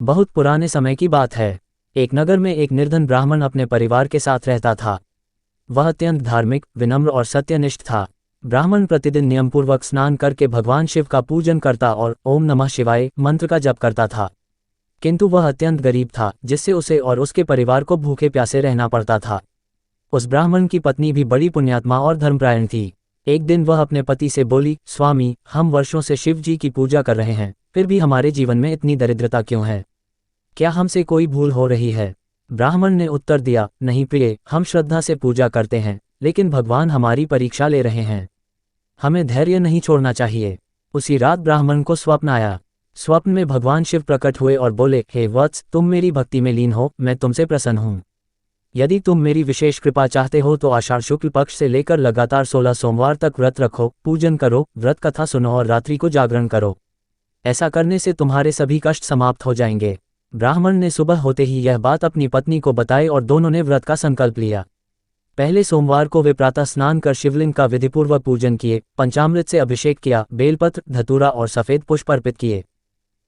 बहुत पुराने समय की बात है। एक नगर में एक निर्धन ब्राह्मण अपने परिवार के साथ रहता था। वह अत्यंत धार्मिक, विनम्र और सत्यनिष्ठ था। ब्राह्मण प्रतिदिन नियमपूर्वक स्नान करके भगवान शिव का पूजन करता और ओम नमः शिवाय मंत्र का जप करता था। किंतु वह अत्यंत गरीब था, जिससे उसे और उसके परिवार को भूखे प्यासे रहना पड़ता था। उस ब्राह्मण की पत्नी भी बड़ी पुण्यात्मा और धर्मपरायण थी। एक दिन वह अपने पति से बोली, स्वामी, हम वर्षों से शिव जी की पूजा कर रहे हैं, फिर भी हमारे जीवन में इतनी दरिद्रता क्यों है? क्या हमसे कोई भूल हो रही है? ब्राह्मण ने उत्तर दिया, नहीं प्रिय, हम श्रद्धा से पूजा करते हैं, लेकिन भगवान हमारी परीक्षा ले रहे हैं। हमें धैर्य नहीं छोड़ना चाहिए। उसी रात ब्राह्मण को स्वप्न आया। स्वप्न में भगवान शिव प्रकट हुए और बोले, हे वत्स, तुम मेरी भक्ति में लीन हो, मैं तुमसे प्रसन्न हूँ। यदि तुम मेरी विशेष कृपा चाहते हो तो आषाढ़ शुक्ल पक्ष से लेकर लगातार 16 सोमवार तक व्रत रखो, पूजन करो, व्रत कथा सुनो और रात्रि को जागरण करो। ऐसा करने से तुम्हारे सभी कष्ट समाप्त हो जाएंगे। ब्राह्मण ने सुबह होते ही यह बात अपनी पत्नी को बताई और दोनों ने व्रत का संकल्प लिया। पहले सोमवार को वे प्रातः स्नान कर शिवलिंग का विधिपूर्वक पूजन किए, पंचामृत से अभिषेक किया, बेलपत्र, धतूरा और सफेद पुष्प अर्पित किए।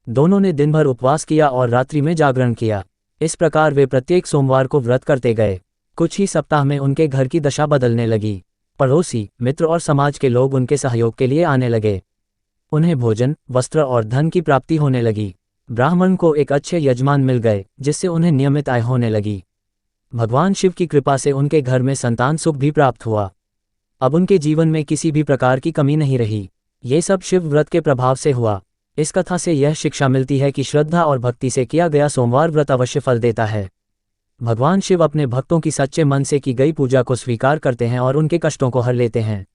दोनों ने दिन भर उपवास किया और रात्रि में जागरण किया। इस प्रकार वे प्रत्येक सोमवार को व्रत करते गए। कुछ ही सप्ताह में उनके घर की दशा बदलने लगी। पड़ोसी, मित्र और समाज के लोग उनके सहयोग के लिए आने लगे। उन्हें भोजन, वस्त्र और धन की प्राप्ति होने लगी। ब्राह्मण को एक अच्छे यजमान मिल गए, जिससे उन्हें नियमित आय होने लगी। भगवान शिव की कृपा से उनके घर में संतान सुख भी प्राप्त हुआ। अब उनके जीवन में किसी भी प्रकार की कमी नहीं रही। ये सब शिव व्रत के प्रभाव से हुआ। इस कथा से यह शिक्षा मिलती है कि श्रद्धा और भक्ति से किया गया सोमवार व्रत अवश्य फल देता है। भगवान शिव अपने भक्तों की सच्चे मन से की गई पूजा को स्वीकार करते हैं और उनके कष्टों को हर लेते हैं।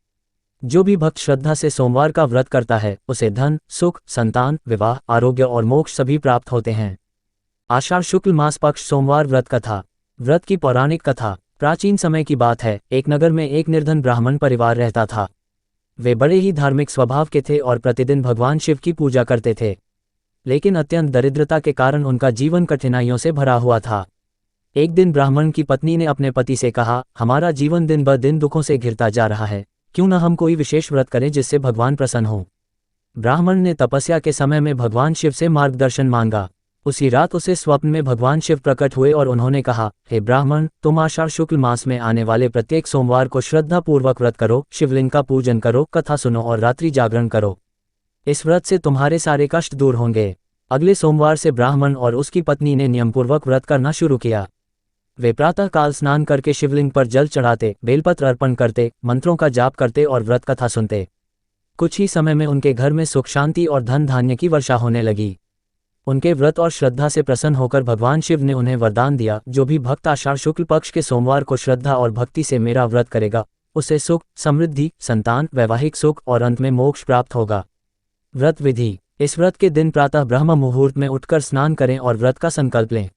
जो भी भक्त श्रद्धा से सोमवार का व्रत करता है, उसे धन, सुख, संतान, विवाह, आरोग्य और मोक्ष सभी प्राप्त होते हैं। आषाढ़ शुक्ल मास पक्ष सोमवार व्रत कथा। व्रत की पौराणिक कथा। प्राचीन समय की बात है। एक नगर में एक निर्धन ब्राह्मण परिवार रहता था। वे बड़े ही धार्मिक स्वभाव के थे और प्रतिदिन भगवान शिव की पूजा करते थे। लेकिन अत्यंत दरिद्रता के कारण उनका जीवन कठिनाइयों से भरा हुआ था। एक दिन ब्राह्मण की पत्नी ने अपने पति से कहा, हमारा जीवन दिन ब दिन दुखों से घिरता जा रहा है, क्यों न हम कोई विशेष व्रत करें जिससे भगवान प्रसन्न हो। ब्राह्मण ने तपस्या के समय में भगवान शिव से मार्गदर्शन मांगा। उसी रात उसे स्वप्न में भगवान शिव प्रकट हुए और उन्होंने कहा, हे ब्राह्मण, तुम आषाढ़ शुक्ल मास में आने वाले प्रत्येक सोमवार को श्रद्धा पूर्वक व्रत करो, शिवलिंग का पूजन करो, कथा सुनो और रात्रि जागरण करो। इस व्रत से तुम्हारे सारे कष्ट दूर होंगे। अगले सोमवार से ब्राह्मण और उसकी पत्नी ने नियमपूर्वक व्रत करना शुरू किया। वे प्रातः काल स्नान करके शिवलिंग पर जल चढ़ाते, बेलपत्र अर्पण करते, मंत्रों का जाप करते और व्रत कथा सुनते। कुछ ही समय में उनके घर में सुख शांति और धन धान्य की वर्षा होने लगी। उनके व्रत और श्रद्धा से प्रसन्न होकर भगवान शिव ने उन्हें वरदान दिया, जो भी भक्त आषाढ़ शुक्ल पक्ष के सोमवार को श्रद्धा और भक्ति से मेरा व्रत करेगा, उसे सुख, समृद्धि, संतान, वैवाहिक सुख और अंत में मोक्ष प्राप्त होगा। व्रत विधि। इस व्रत के दिन प्रातः ब्रह्म मुहूर्त में उठकर स्नान करें और व्रत का संकल्प लें।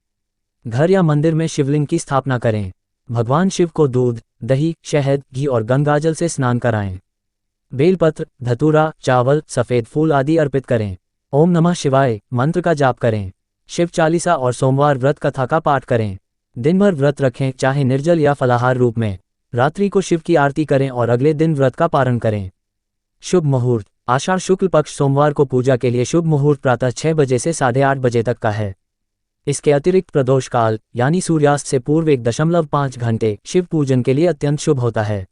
घर या मंदिर में शिवलिंग की स्थापना करें। भगवान शिव को दूध, दही, शहद, घी और गंगाजल से स्नान कराएं। बेलपत्र, धतूरा, चावल, सफेद फूल आदि अर्पित करें। ओम नमः शिवाय मंत्र का जाप करें। शिव चालीसा और सोमवार व्रत कथा का पाठ करें। दिन भर व्रत रखें, चाहे निर्जल या फलाहार रूप में। रात्रि को शिव की आरती करें और अगले दिन व्रत का पारण करें। शुभ मुहूर्त। आषाढ़ शुक्ल पक्ष सोमवार को पूजा के लिए शुभ मुहूर्त प्रातः 6 बजे से 8:30 बजे तक का है। इसके अतिरिक्त प्रदोष काल यानी सूर्यास्त से पूर्व 1.5 घंटे शिव पूजन के लिए अत्यंत शुभ होता है।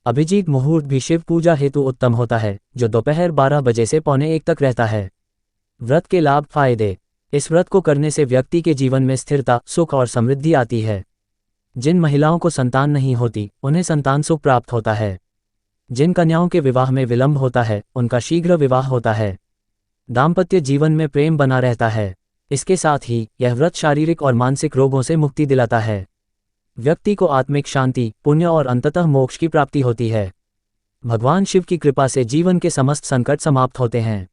अभिजीत मुहूर्त भी शिव पूजा हेतु उत्तम होता है, जो दोपहर 12 बजे से 12:45 तक रहता है। व्रत के लाभ फायदे। इस व्रत को करने से व्यक्ति के जीवन में स्थिरता, सुख और समृद्धि आती है। जिन महिलाओं को संतान नहीं होती, उन्हें संतान सुख प्राप्त होता है। जिन कन्याओं के विवाह में विलंब होता है, उनका शीघ्र विवाह होता है। दाम्पत्य जीवन में प्रेम बना रहता है। इसके साथ ही यह व्रत शारीरिक और मानसिक रोगों से मुक्ति दिलाता है। व्यक्ति को आत्मिक शांति, पुण्य और अंततः मोक्ष की प्राप्ति होती है। भगवान शिव की कृपा से जीवन के समस्त संकट समाप्त होते हैं।